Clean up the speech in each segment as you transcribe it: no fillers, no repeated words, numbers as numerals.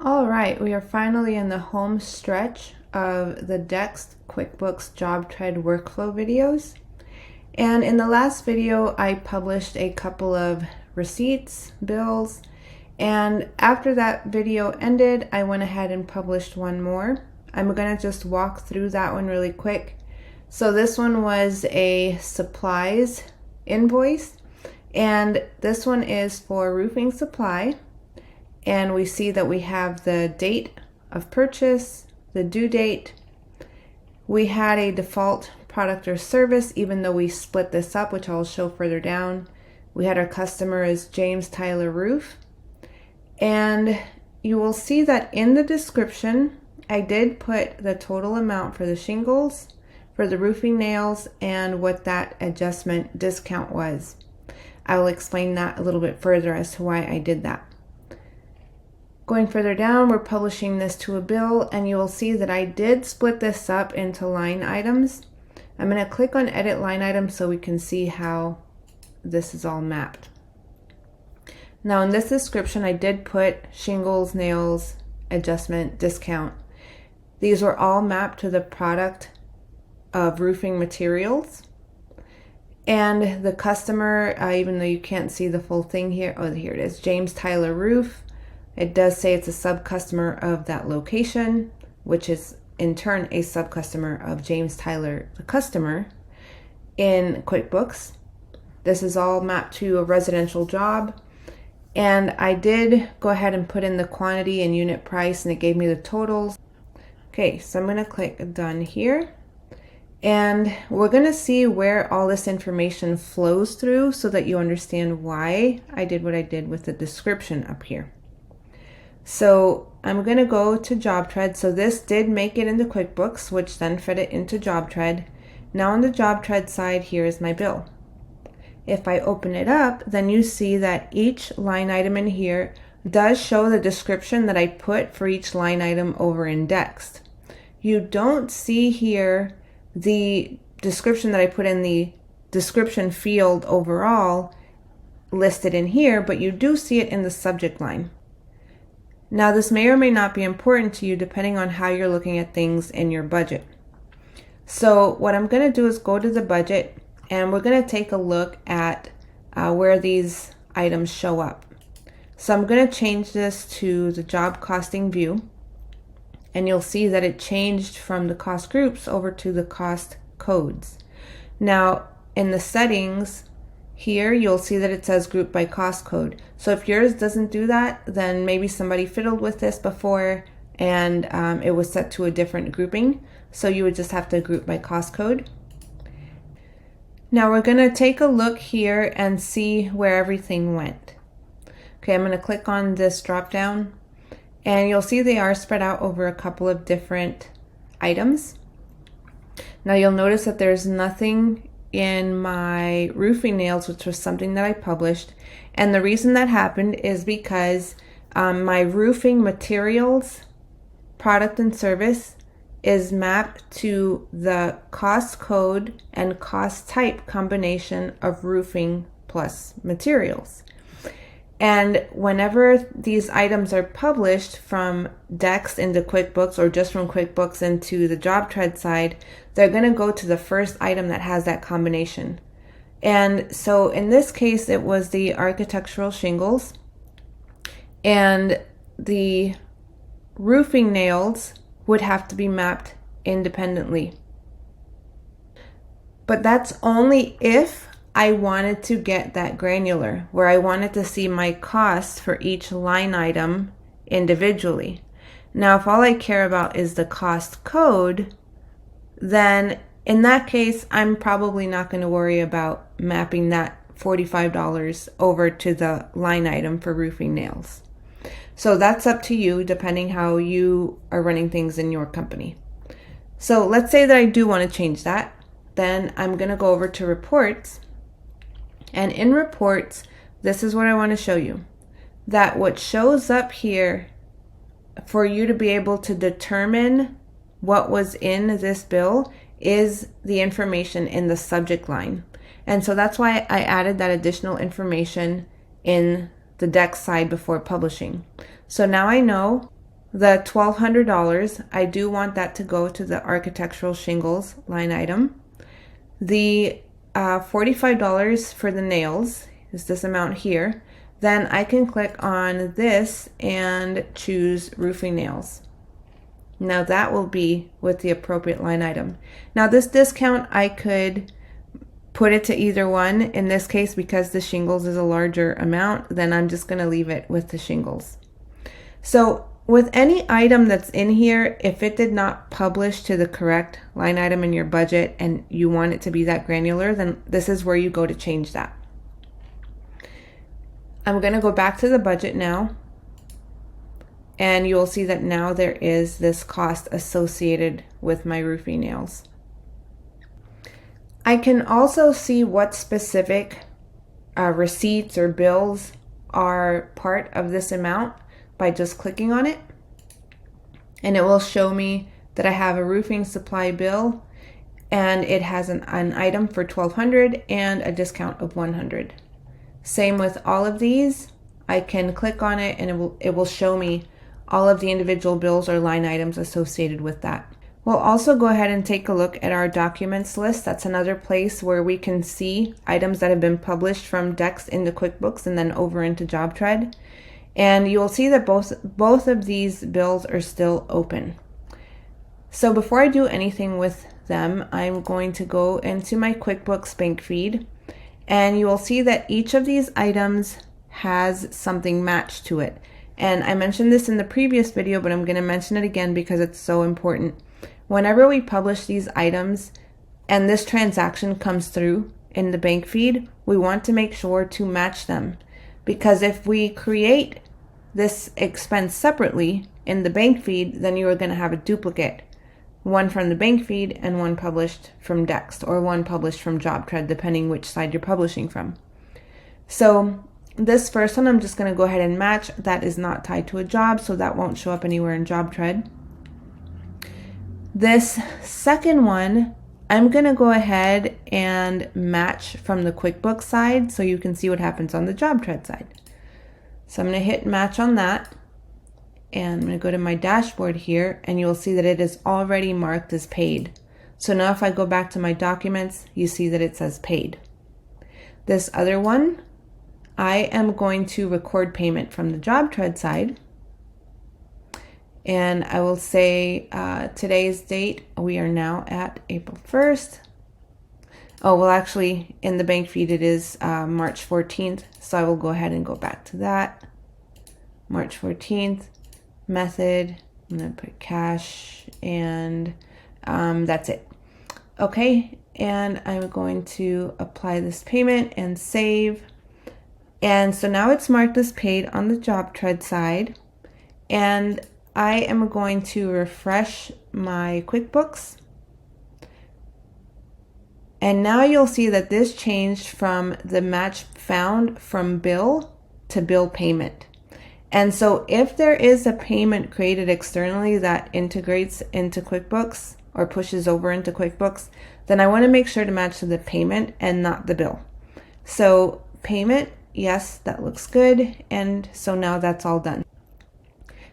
All right, we are finally in the home stretch of the Dext QuickBooks JobTread workflow videos. And in the last video, I published a couple of receipts, bills, and after that video ended, I went ahead and published one more. I'm gonna just walk through that one really quick. So this one was a supplies invoice, and this one is for roofing supply. And we see that we have the date of purchase, the due date. We had a default product or service, even though we split this up, which I'll show further down. We had our customer as James Tyler Roof. And you will see that in the description, I did put the total amount for the shingles, for the roofing nails, and what that adjustment discount was. I will explain that a little bit further as to why I did that. Going further down, we're publishing this to a bill, and you will see that I did split this up into line items. I'm going to click on edit line items so we can see how this is all mapped. Now in this description, I did put shingles, nails, adjustment, discount. These were all mapped to the product of roofing materials. And the customer, even though you can't see the full thing here, oh, here it is, James Tyler Roof. It does say it's a sub-customer of that location, which is in turn a sub-customer of James Tyler, the customer, in QuickBooks. This is all mapped to a residential job. And I did go ahead and put in the quantity and unit price, and it gave me the totals. Okay, so I'm going to click done here. And we're going to see where all this information flows through so that you understand why I did what I did with the description up here. So I'm going to go to JobTread. So this did make it into QuickBooks, which then fed it into JobTread. Now on the JobTread side, here is my bill. If I open it up, then you see that each line item in here does show the description that I put for each line item over in Dext. You don't see here the description that I put in the description field overall listed in here, but you do see it in the subject line. Now this may or may not be important to you depending on how you're looking at things in your budget. So what I'm going to do is go to the budget, and we're going to take a look at where these items show up. So I'm going to change this to the job costing view, and you'll see that it changed from the cost groups over to the cost codes. Now in the settings here, you'll see that it says group by cost code. So if yours doesn't do that, then maybe somebody fiddled with this before and it was set to a different grouping. So you would just have to group by cost code. Now we're going to take a look here and see where everything went. Okay, I'm going to click on this drop down, and you'll see they are spread out over a couple of different items. Now you'll notice that there's nothing in my roofing nails, which was something that I published. And the reason that happened is because my roofing materials, product and service is mapped to the cost code and cost type combination of roofing plus materials. And whenever these items are published from Dext into QuickBooks, or just from QuickBooks into the JobTread side, they're going to go to the first item that has that combination. And so in this case, it was the architectural shingles, and the roofing nails would have to be mapped independently. But that's only if I wanted to get that granular, where I wanted to see my costs for each line item individually. Now, if all I care about is the cost code, then in that case, I'm probably not going to worry about mapping that $45 over to the line item for roofing nails. So that's up to you, depending how you are running things in your company. So let's say that I do want to change that. Then I'm going to go over to reports. And in reports, this is what I want to show you. That what shows up here for you to be able to determine what was in this bill is the information in the subject line. And so that's why I added that additional information in the Dext side before publishing. So now I know the $1,200, I do want that to go to the architectural shingles line item. The $45 for the nails is this amount here. Then I can click on this and choose roofing nails. Now that will be with the appropriate line item. Now this discount, I could put it to either one. In this case, because the shingles is a larger amount, then I'm just going to leave it with the shingles. So with any item that's in here, if it did not publish to the correct line item in your budget and you want it to be that granular, then this is where you go to change that. I'm going to go back to the budget now, and you'll see that now there is this cost associated with my roofing nails. I can also see what specific receipts or bills are part of this amount by just clicking on it. And it will show me that I have a roofing supply bill, and it has an item for $1,200 and a discount of $100. Same with all of these. I can click on it and it will show me all of the individual bills or line items associated with that. We'll also go ahead and take a look at our documents list. That's another place where we can see items that have been published from Dext into QuickBooks and then over into JobTread. And you'll see that both of these bills are still open. So before I do anything with them, I'm going to go into my QuickBooks bank feed, and you will see that each of these items has something matched to it. And I mentioned this in the previous video, but I'm going to mention it again because it's so important. Whenever we publish these items and this transaction comes through in the bank feed, we want to make sure to match them, because if we create this expense separately in the bank feed, then you are going to have a duplicate, one from the bank feed and one published from Dext, or one published from JobTread, depending which side you're publishing from. So this first one, I'm just going to go ahead and match. That is not tied to a job, so that won't show up anywhere in JobTread. This second one, I'm going to go ahead and match from the QuickBooks side so you can see what happens on the JobTread side. So I'm going to hit match on that, and I'm going to go to my dashboard here, and you'll see that it is already marked as paid. So now if I go back to my documents, you see that it says paid. This other one, I am going to record payment from the JobTread side. And I will say today's date, we are now at April 1st. Oh, well, actually, in the bank feed, it is March 14th. So I will go ahead and go back to that. March 14th, method, I'm going to put cash, and that's it. Okay, and I'm going to apply this payment and save. And so now it's marked as paid on the JobTread side. And I am going to refresh my QuickBooks. And now you'll see that this changed from the match found from bill to bill payment. And so if there is a payment created externally that integrates into QuickBooks or pushes over into QuickBooks, then I want to make sure to match to the payment and not the bill. So payment, yes, that looks good. And so now that's all done.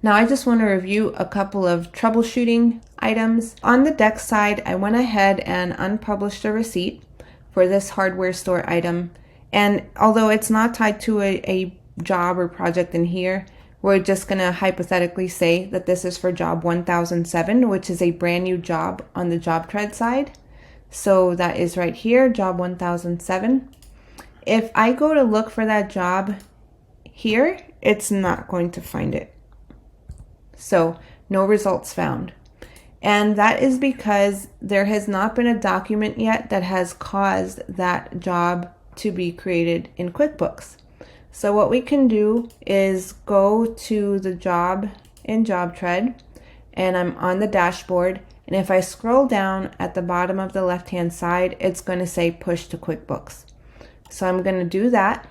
Now I just want to review a couple of troubleshooting items. On the Dext side, I went ahead and unpublished a receipt for this hardware store item. And although it's not tied to a job or project in here, we're just going to hypothetically say that this is for job 1007, which is a brand new job on the JobTread side. So that is right here, job 1007. If I go to look for that job here, it's not going to find it. So no results found. And that is because there has not been a document yet that has caused that job to be created in QuickBooks. So what we can do is go to the job in JobTread, and I'm on the dashboard. And if I scroll down at the bottom of the left-hand side, it's going to say push to QuickBooks. So I'm going to do that.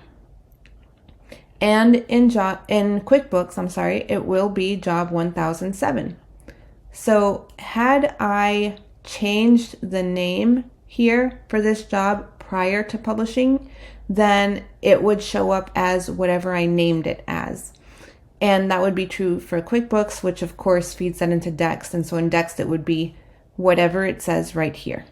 And in QuickBooks, it will be job 1007. So had I changed the name here for this job prior to publishing, then it would show up as whatever I named it as. And that would be true for QuickBooks, which of course feeds that into Dext. And so in Dext, it would be whatever it says right here.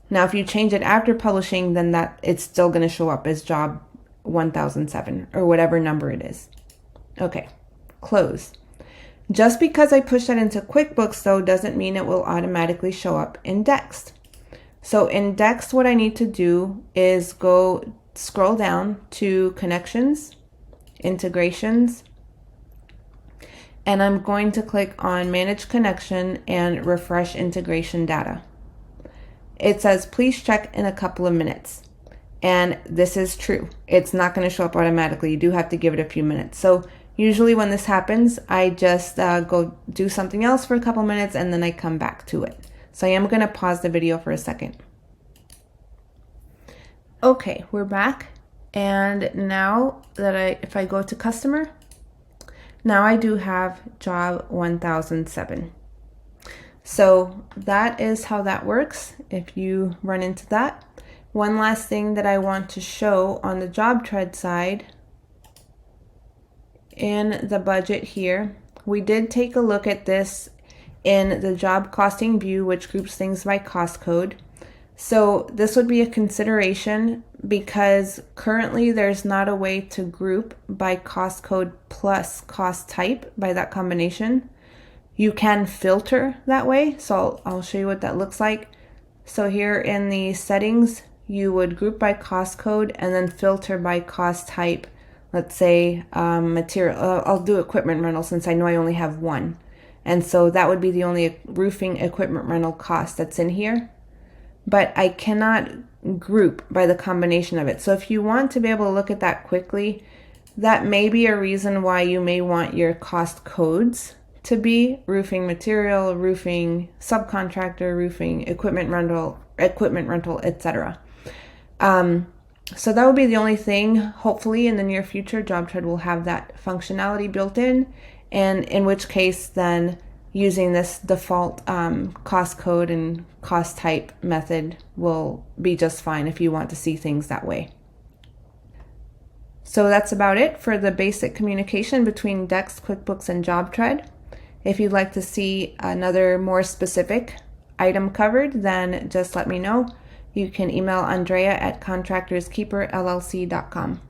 Now, if you change it after publishing, then that it's still going to show up as job 1007 or whatever number it is. Okay, close. Just because I push that into QuickBooks, though, doesn't mean it will automatically show up in Dext. So in Dext, what I need to do is go scroll down to Connections, Integrations, and I'm going to click on Manage Connection and Refresh Integration Data. It says, please check in a couple of minutes. And this is true. It's not going to show up automatically. You do have to give it a few minutes. So usually when this happens, I just go do something else for a couple minutes and then I come back to it. So I am going to pause the video for a second. Okay, we're back. And now that if I go to customer, now I do have job 1007. So that is how that works if you run into that. One last thing that I want to show on the JobTread side, in the budget here, we did take a look at this in the job costing view, which groups things by cost code. So this would be a consideration because currently there's not a way to group by cost code plus cost type by that combination. You can filter that way, so I'll show you what that looks like. So here in the settings, you would group by cost code and then filter by cost type. Let's say material, I'll do equipment rental since I know I only have one. And so that would be the only roofing equipment rental cost that's in here. But I cannot group by the combination of it. So if you want to be able to look at that quickly, that may be a reason why you may want your cost codes to be roofing material, roofing subcontractor, roofing equipment rental, etc. So that would be the only thing. Hopefully in the near future, JobTread will have that functionality built in, and in which case then using this default cost code and cost type method will be just fine if you want to see things that way. So that's about it for the basic communication between Dext, QuickBooks, and JobTread. If you'd like to see another more specific item covered, then just let me know. You can email Andrea at contractorskeeperllc.com.